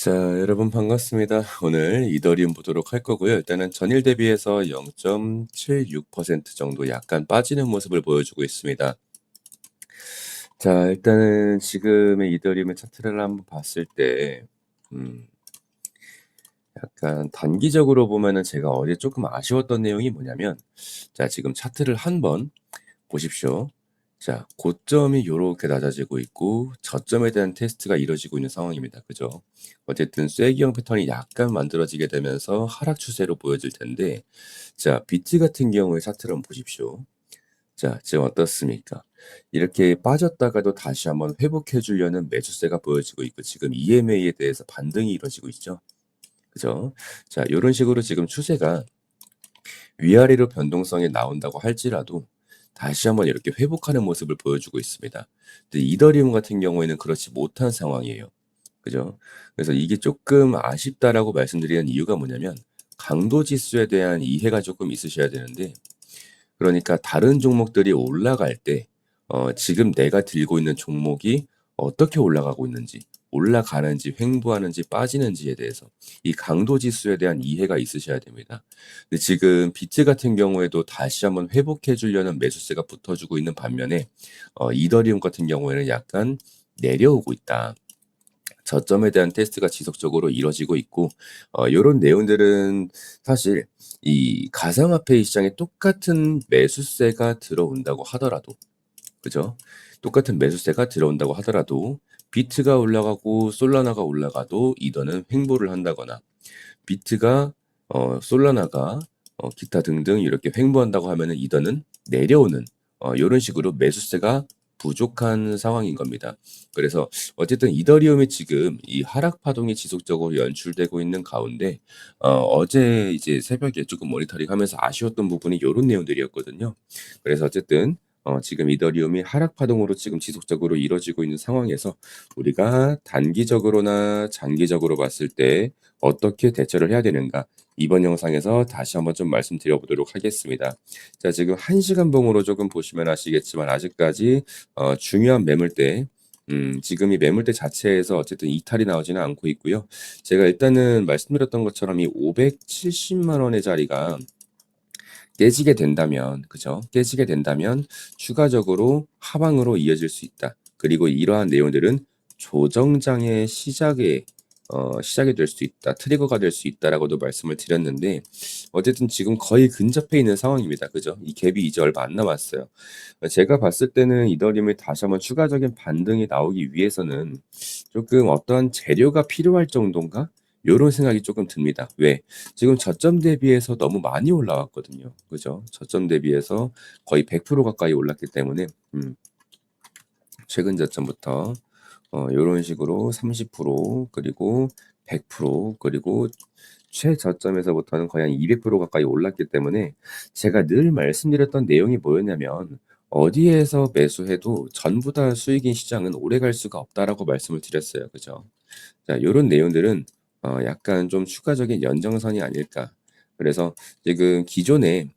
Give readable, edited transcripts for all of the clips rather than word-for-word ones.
자, 여러분 반갑습니다. 오늘 이더리움 보도록 할 거고요. 일단은 전일 대비해서 0.76% 정도 약간 빠지는 모습을 보여주고 있습니다. 자, 일단은 지금의 이더리움의 차트를 한번 봤을 때, 음, 약간 단기적으로 보면은 제가 어제 조금 아쉬웠던 내용이 뭐냐면, 자, 지금 차트를 한번 보십시오. 자, 고점이 요렇게 낮아지고 있고 저점에 대한 테스트가 이루어지고 있는 상황입니다. 그죠? 어쨌든 쐐기형 패턴이 약간 만들어지게 되면서 하락 추세로 보여질 텐데, 자, 비트 같은 경우에 차트를 한번 보십시오. 자, 지금 어떻습니까? 이렇게 빠졌다가도 다시 한번 회복해 주려는 매수세가 보여지고 있고 지금 EMA에 대해서 반등이 이루어지고 있죠. 그죠? 자, 요런 식으로 지금 추세가 위아래로 변동성이 나온다고 할지라도 다시 한번 이렇게 회복하는 모습을 보여주고 있습니다. 근데 이더리움 같은 경우에는 그렇지 못한 상황이에요. 그죠? 그래서 이게 조금 아쉽다라고 말씀드리는 이유가 뭐냐면 강도 지수에 대한 이해가 조금 있으셔야 되는데, 그러니까 다른 종목들이 올라갈 때 지금 내가 들고 있는 종목이 어떻게 올라가고 있는지, 올라가는지 횡보하는지 빠지는지에 대해서 이 강도 지수에 대한 이해가 있으셔야 됩니다. 근데 지금 비트 같은 경우에도 다시 한번 회복해 주려는 매수세가 붙어주고 있는 반면에 이더리움 같은 경우에는 약간 내려오고 있다. 저점에 대한 테스트가 지속적으로 이뤄지고 있고, 요런 내용들은 사실 이 가상화폐 시장에 똑같은 매수세가 들어온다고 하더라도, 그죠? 똑같은 매수세가 들어온다고 하더라도 비트가 올라가고 솔라나가 올라가도 이더는 횡보를 한다거나, 비트가 솔라나가 기타 등등 이렇게 횡보한다고 하면은 이더는 내려오는 요런 식으로 매수세가 부족한 상황인 겁니다. 그래서 어쨌든 이더리움이 지금 이 하락 파동이 지속적으로 연출되고 있는 가운데 어제 이제 새벽에 조금 모니터링하면서 아쉬웠던 부분이 요런 내용들이었거든요. 그래서 어쨌든 지금 이더리움이 하락 파동으로 지금 지속적으로 이뤄지고 있는 상황에서 우리가 단기적으로나 장기적으로 봤을 때 어떻게 대처를 해야 되는가? 이번 영상에서 다시 한번 좀 말씀드려 보도록 하겠습니다. 자, 지금 1시간 봉으로 조금 보시면 아시겠지만 아직까지 중요한 매물대, 지금 이 매물대 자체에서 어쨌든 이탈이 나오지는 않고 있고요. 제가 일단은 말씀드렸던 것처럼 이 570만 원의 자리가 깨지게 된다면, 그죠? 깨지게 된다면 추가적으로 하방으로 이어질 수 있다. 그리고 이러한 내용들은 조정장의 시작이 될 수 있다. 트리거가 될 수 있다라고도 말씀을 드렸는데, 어쨌든 지금 거의 근접해 있는 상황입니다. 그죠? 이 갭이 이제 얼마 안 남았어요. 제가 봤을 때는 이더리움이 다시 한번 추가적인 반등이 나오기 위해서는 조금 어떤 재료가 필요할 정도인가? 요런 생각이 조금 듭니다. 왜? 지금 저점 대비해서 너무 많이 올라왔거든요. 그죠? 저점 대비해서 거의 100% 가까이 올랐기 때문에 최근 저점부터 요런 식으로 30% 그리고 100% 그리고 최저점에서부터는 거의 한 200% 가까이 올랐기 때문에 제가 늘 말씀드렸던 내용이 뭐였냐면 어디에서 매수해도 전부 다 수익인 시장은 오래 갈 수가 없다라고 말씀을 드렸어요. 그죠? 자, 요런 내용들은 약간 좀 추가적인 연장선이 아닐까. 그래서 지금 기존에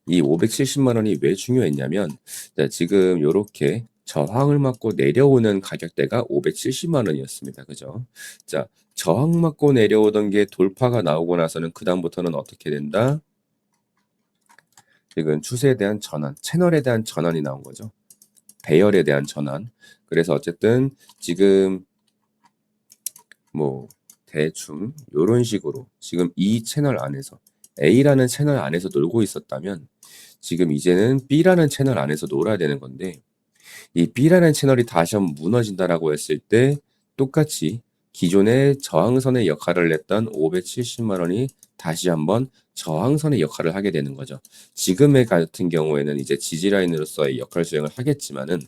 이 570만 원이 왜 중요했냐면, 자, 지금 요렇게 저항을 맞고 내려오는 가격대가 570만 원이었습니다. 그죠? 자, 저항 맞고 내려오던 게 돌파가 나오고 나서는 그다음부터는 어떻게 된다? 지금 추세에 대한 전환, 채널에 대한 전환이 나온 거죠. 배열에 대한 전환. 그래서 어쨌든 지금 뭐 대충 요런 식으로 지금 이 채널 안에서 A라는 채널 안에서 놀고 있었다면 지금 이제는 B라는 채널 안에서 놀아야 되는 건데, 이 B라는 채널이 다시 한번 무너진다라고 했을 때 똑같이 기존의 저항선의 역할을 했던 570만 원이 다시 한번 저항선의 역할을 하게 되는 거죠. 지금의 같은 경우에는 이제 지지라인으로서의 역할 수행을 하겠지만은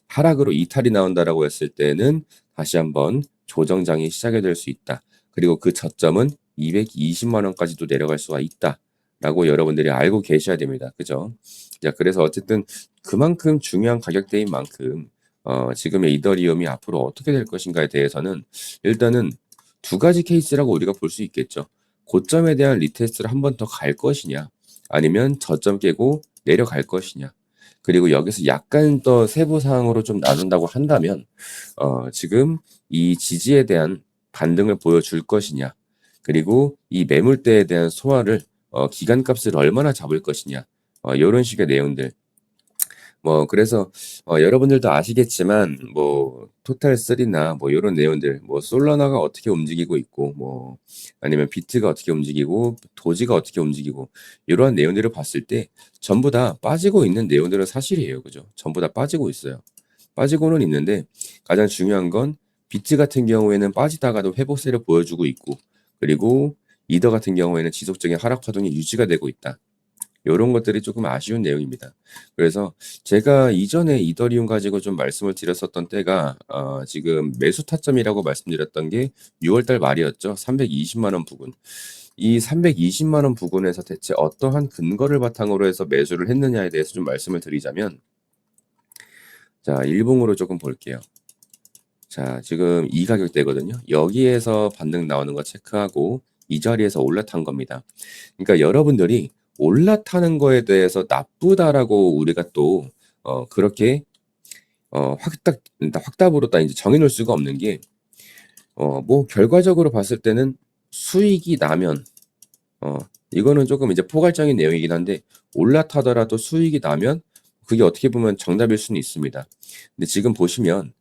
하락으로 이탈이 나온다라고 했을 때는 다시 한번 조정장이 시작이 될 수 있다. 그리고 그 저점은 220만 원까지도 내려갈 수가 있다라고 여러분들이 알고 계셔야 됩니다. 그죠? 자, 그래서 어쨌든 그만큼 중요한 가격대인 만큼 지금의 이더리움이 앞으로 어떻게 될 것인가에 대해서는 일단은 두 가지 케이스라고 우리가 볼 수 있겠죠. 고점에 대한 리테스트를 한 번 더 갈 것이냐, 아니면 저점 깨고 내려갈 것이냐. 그리고 여기서 약간 더 세부 사항으로 좀 나눈다고 한다면 지금 이 지지에 대한 반등을 보여줄 것이냐, 그리고 이 매물대에 대한 소화를 기간값을 얼마나 잡을 것이냐, 요런 식의 내용들. 그래서 여러분들도 아시겠지만 토탈3나 요런 내용들, 솔라나가 어떻게 움직이고 있고, 아니면 비트가 어떻게 움직이고 도지가 어떻게 움직이고, 이러한 내용들을 봤을 때 전부 다 빠지고 있는 내용들은 사실이에요. 그죠? 전부 다 빠지고 있어요. 빠지고는 있는데 가장 중요한 건 비트 같은 경우에는 빠지다가도 회복세를 보여주고 있고, 그리고 이더 같은 경우에는 지속적인 하락 파동이 유지가 되고 있다. 요런 것들이 조금 아쉬운 내용입니다. 그래서 제가 이전에 이더리움 가지고 좀 말씀을 드렸었던 때가 지금 매수 타점이라고 말씀드렸던 게 6월 달 말이었죠. 320만 원 부근. 이 320만 원 부근에서 대체 어떠한 근거를 바탕으로 해서 매수를 했느냐에 대해서 좀 말씀을 드리자면, 자, 일봉으로 조금 볼게요. 자, 지금 이 가격대거든요. 여기에서 반등 나오는 거 체크하고 이 자리에서 올라탄 겁니다. 그러니까 여러분들이 올라타는 거에 대해서 나쁘다라고 우리가 또 그렇게 확답으로 딱 이제 정해놓을 수가 없는 게, 결과적으로 봤을 때는 수익이 나면 이거는 조금 이제 포괄적인 내용이긴 한데, 올라타더라도 수익이 나면 그게 어떻게 보면 정답일 수는 있습니다. 근데 지금 보시면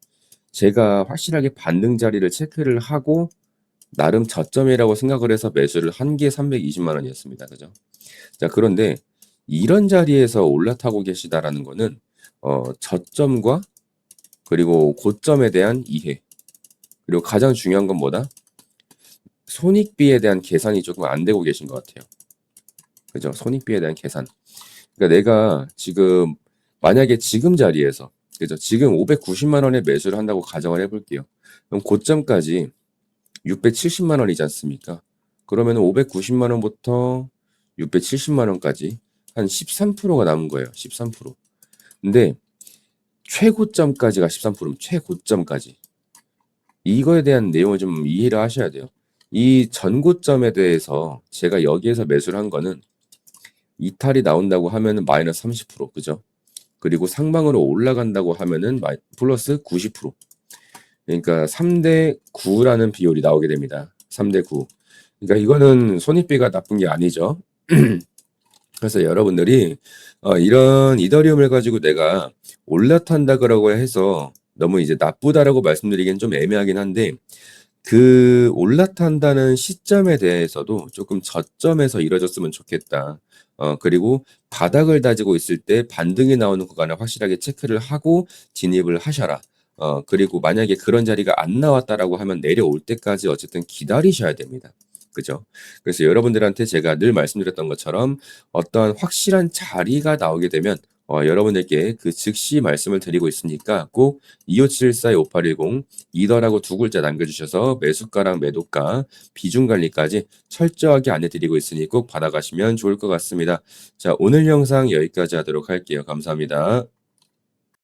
제가 확실하게 반등 자리를 체크를 하고 나름 저점이라고 생각을 해서 매수를 한 게 320만 원이었습니다. 그죠? 자, 그런데 이런 자리에서 올라타고 계시다라는 거는 저점과 그리고 고점에 대한 이해, 그리고 가장 중요한 건 뭐다? 손익비에 대한 계산이 조금 안 되고 계신 것 같아요. 그죠? 손익비에 대한 계산. 그러니까 내가 지금 만약에 지금 자리에서, 그죠? 지금 590만 원에 매수를 한다고 가정을 해볼게요. 그럼 고점까지 670만 원이지 않습니까? 그러면 590만 원부터 670만 원까지 한 13%가 남은 거예요. 13%. 근데 최고점까지가 13%면 최고점까지. 이거에 대한 내용을 좀 이해를 하셔야 돼요. 이 전고점에 대해서 제가 여기에서 매수를 한 거는 이탈이 나온다고 하면은 마이너스 30%, 그죠? 그리고 상방으로 올라간다고 하면은 플러스 90%. 그러니까 3대 9라는 비율이 나오게 됩니다. 3대 9. 그러니까 이거는 손익비가 나쁜 게 아니죠. 그래서 여러분들이 이런 이더리움을 가지고 내가 올라탄다고 해서 너무 이제 나쁘다라고 말씀드리기는 좀 애매하긴 한데, 그 올라탄다는 시점에 대해서도 조금 저점에서 이뤄졌으면 좋겠다. 그리고 바닥을 다지고 있을 때 반등이 나오는 구간을 확실하게 체크를 하고 진입을 하셔라. 그리고 만약에 그런 자리가 안 나왔다라고 하면 내려올 때까지 어쨌든 기다리셔야 됩니다. 그죠? 그래서 여러분들한테 제가 늘 말씀드렸던 것처럼 어떠한 확실한 자리가 나오게 되면 여러분들께 그 즉시 말씀을 드리고 있으니까 꼭 2574-5810 이더라고 두 글자 남겨주셔서 매수가랑 매도가, 비중 관리까지 철저하게 안내드리고 있으니 꼭 받아가시면 좋을 것 같습니다. 자, 오늘 영상 여기까지 하도록 할게요. 감사합니다.